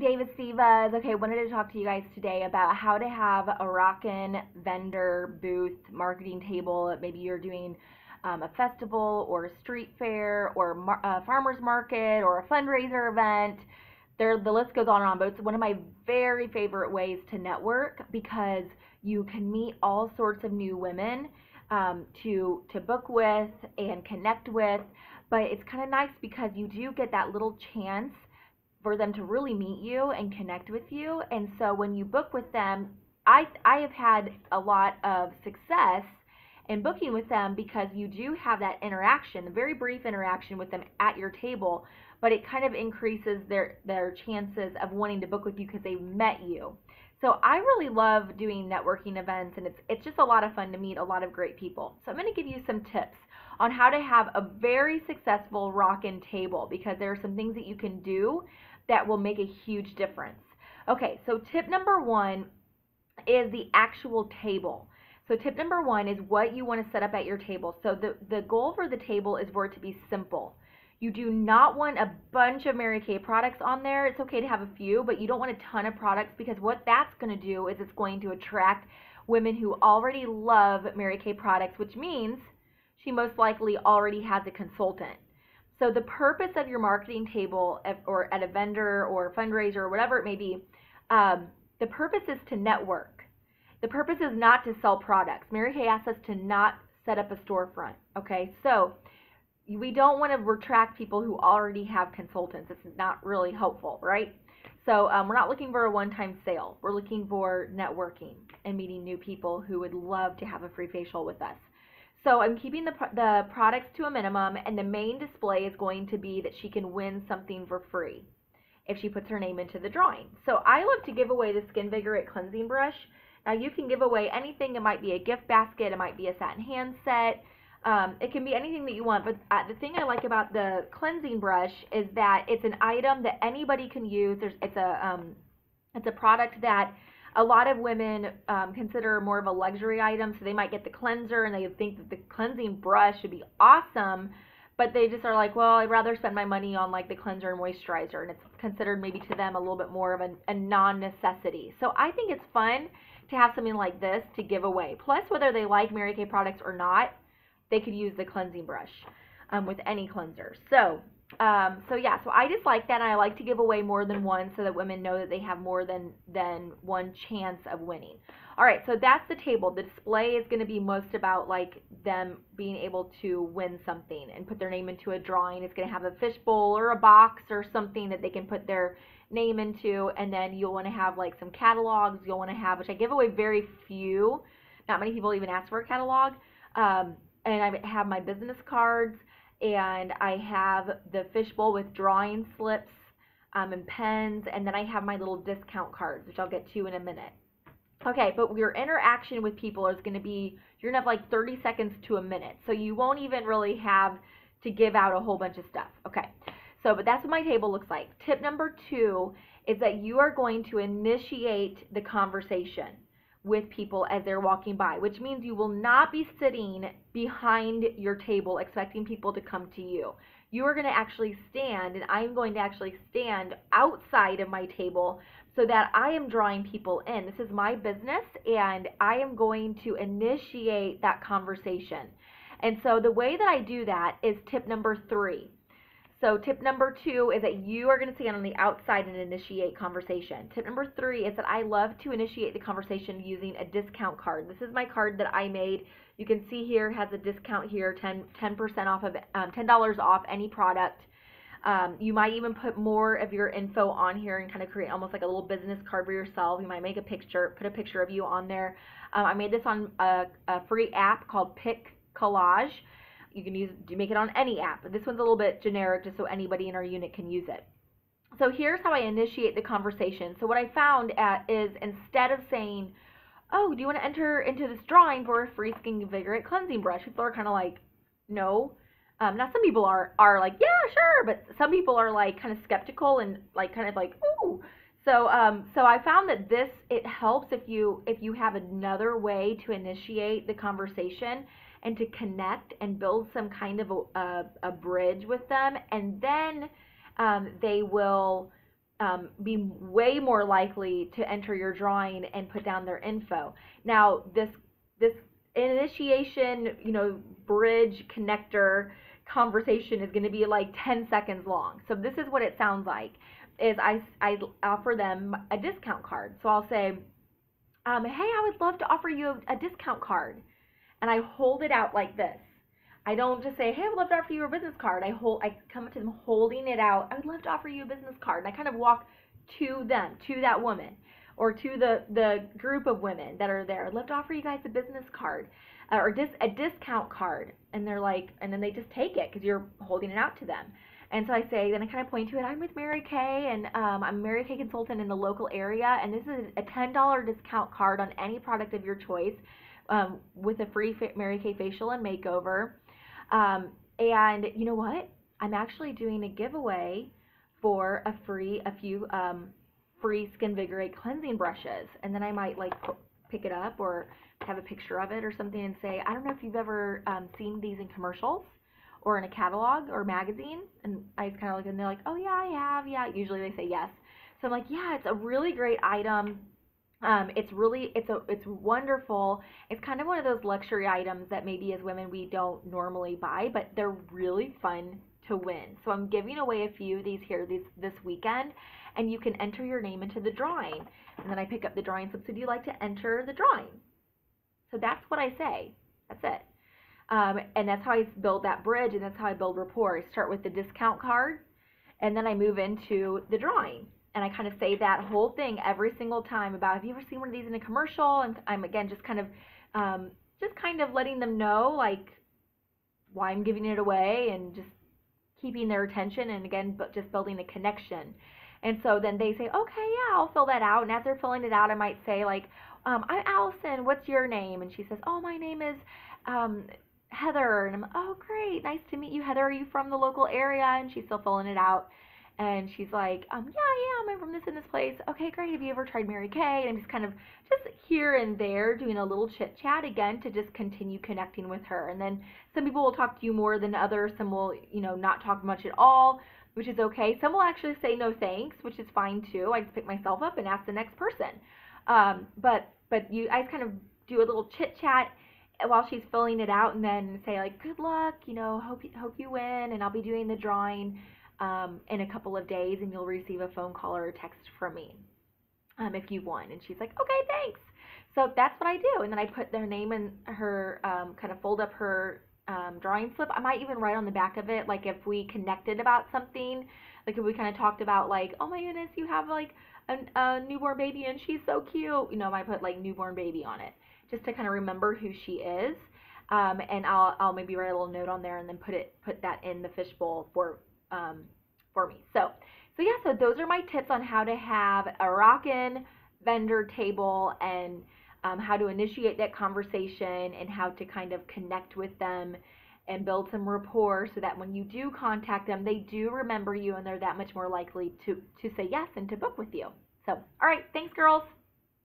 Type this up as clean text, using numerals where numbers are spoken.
David Stevas. Okay, wanted to talk to you guys today about how to have a rockin' vendor booth marketing table. Maybe you're doing a festival or a street fair or a farmer's market or a fundraiser event. The list goes on and on, but it's one of my very favorite ways to network because you can meet all sorts of new women to book with and connect with. But it's kind of nice because you do get that little chance for them to really meet you and connect with you. And so when you book with them, I have had a lot of success in booking with them because you do have that interaction, a very brief interaction with them at your table, but it kind of increases their chances of wanting to book with you because they've met you. So I really love doing networking events, and it's just a lot of fun to meet a lot of great people. So I'm going to give you some tips on how to have a very successful rockin' table because there are some things that you can do that will make a huge difference. Okay, so tip number one is the actual table. So tip number one is what you want to set up at your table. So the goal for the table is for it to be simple. You do not want a bunch of Mary Kay products on there. It's okay to have a few, but you don't want a ton of products because what that's going to do is it's going to attract women who already love Mary Kay products, which means she most likely already has a consultant. So the purpose of your marketing table or at a vendor or a fundraiser or whatever it may be, the purpose is to network. The purpose is not to sell products. Mary Kay asks us to not set up a storefront, okay? So we don't want to attract people who already have consultants. It's not really helpful, right? So we're not looking for a one-time sale. We're looking for networking and meeting new people who would love to have a free facial with us. So I'm keeping the products to a minimum, and the main display is going to be that she can win something for free if she puts her name into the drawing. So I love to give away the Skin Vigorate cleansing brush. Now you can give away anything. It might be a gift basket. It might be a satin hand set. It can be anything that you want. But the thing I like about the cleansing brush is that it's an item that anybody can use. It's a product that a lot of women consider more of a luxury item, so they might get the cleanser and they think that the cleansing brush should be awesome, but they just are like, well, I'd rather spend my money on like the cleanser and moisturizer, and it's considered maybe to them a little bit more of a non-necessity. So I think it's fun to have something like this to give away. Plus, whether they like Mary Kay products or not, they could use the cleansing brush with any cleanser. So I just like that, and I like to give away more than one so that women know that they have more than one chance of winning. All right, so that's the table. The display is going to be most about like them being able to win something and put their name into a drawing. It's going to have a fishbowl or a box or something that they can put their name into, and then you'll want to have like some catalogs. You'll want to have, which I give away very few. Not many people even ask for a catalog. And I have my business cards. And I have the fishbowl with drawing slips and pens, and then I have my little discount cards, which I'll get to in a minute. Okay, but your interaction with people is going to be, you're going to have like 30 seconds to a minute, so you won't even really have to give out a whole bunch of stuff. Okay, so but that's what my table looks like. Tip number two is that you are going to initiate the conversation with people as they're walking by, which means you will not be sitting behind your table expecting people to come to you. You are going to actually stand, and I'm going to actually stand outside of my table so that I am drawing people in. This is my business, and I am going to initiate that conversation. And so the way that I do that is tip number three. So tip number two is that you are going to stand on the outside and initiate conversation. Tip number three is that I love to initiate the conversation using a discount card. This is my card that I made. You can see here it has a discount here, 10% off of $10 off any product. You might even put more of your info on here and kind of create almost like a little business card for yourself. You might make a picture, put a picture of you on there. I made this on a free app called Pic Collage. You can make it on any app. This one's a little bit generic just so anybody in our unit can use it. So here's how I initiate the conversation. So what I found is instead of saying, oh, do you want to enter into this drawing for a free Skin Vigorate cleansing brush? People are kind of like, no. Now some people are like, yeah, sure, but some people are like kind of skeptical and like kind of like, ooh. So I found that it helps if you have another way to initiate the conversation and to connect and build some kind of a bridge with them, and then they will be way more likely to enter your drawing and put down their info. Now, this initiation, bridge connector conversation is going to be like 10 seconds long. So this is what it sounds like. Is I offer them a discount card. So I'll say, hey, I would love to offer you a discount card, and I hold it out like this. I don't just say, hey, I would love to offer you a business card. I come to them holding it out. I would love to offer you a business card. And I kind of walk to them, to that woman, or to the group of women that are there. I'd love to offer you guys a business card, or a discount card. And they're like, and then they just take it because you're holding it out to them. And so I say, then I kind of point to it. I'm with Mary Kay, and I'm a Mary Kay consultant in the local area, and this is a $10 discount card on any product of your choice, with a free Mary Kay facial and makeover. And you know what? I'm actually doing a giveaway for a few free Skinvigorate cleansing brushes. And then I might like pick it up or have a picture of it or something and say, I don't know if you've ever seen these in commercials or in a catalog or magazine. And I just kind of look and they're like, oh yeah, I have. Yeah, usually they say yes. So I'm like, yeah, it's a really great item. It's wonderful. It's kind of one of those luxury items that maybe as women we don't normally buy, but they're really fun to win. So I'm giving away a few of these here this weekend, and you can enter your name into the drawing. And then I pick up the drawing slip. So do you like to enter the drawing? So that's what I say. That's it. And that's how I build that bridge, and that's how I build rapport. I start with the discount card, and then I move into the drawing. And I kind of say that whole thing every single time about, have you ever seen one of these in a commercial? And I'm, again, just kind of letting them know, like, why I'm giving it away and just keeping their attention, and again, but just building a connection. And so then they say, okay, yeah, I'll fill that out. And as they're filling it out, I might say, like, I'm Allison, what's your name? And she says, oh, my name is Heather. And I'm, oh, great, nice to meet you, Heather. Are you from the local area? And she's still filling it out. And she's like, yeah, I am. I'm from this and this place. Okay, great. Have you ever tried Mary Kay? And I'm just kind of just here and there doing a little chit chat again to just continue connecting with her. And then some people will talk to you more than others. Some will, not talk much at all, which is okay. Some will actually say no thanks, which is fine too. I just pick myself up and ask the next person. But I just kind of do a little chit chat while she's filling it out, and then say like, good luck, hope you win, and I'll be doing the drawing in a couple of days, and you'll receive a phone call or a text from me if you won. And she's like, okay, thanks. So that's what I do. And then I put their name in her, kind of fold up her drawing slip. I might even write on the back of it, like if we connected about something, like if we kind of talked about like, oh my goodness, you have like a newborn baby and she's so cute. I might put like newborn baby on it just to kind of remember who she is. And I'll maybe write a little note on there and then put that in the fishbowl for me. So yeah, so those are my tips on how to have a rockin' vendor table, and how to initiate that conversation, and how to kind of connect with them and build some rapport so that when you do contact them, they do remember you and they're that much more likely to say yes and to book with you. So, all right, thanks girls.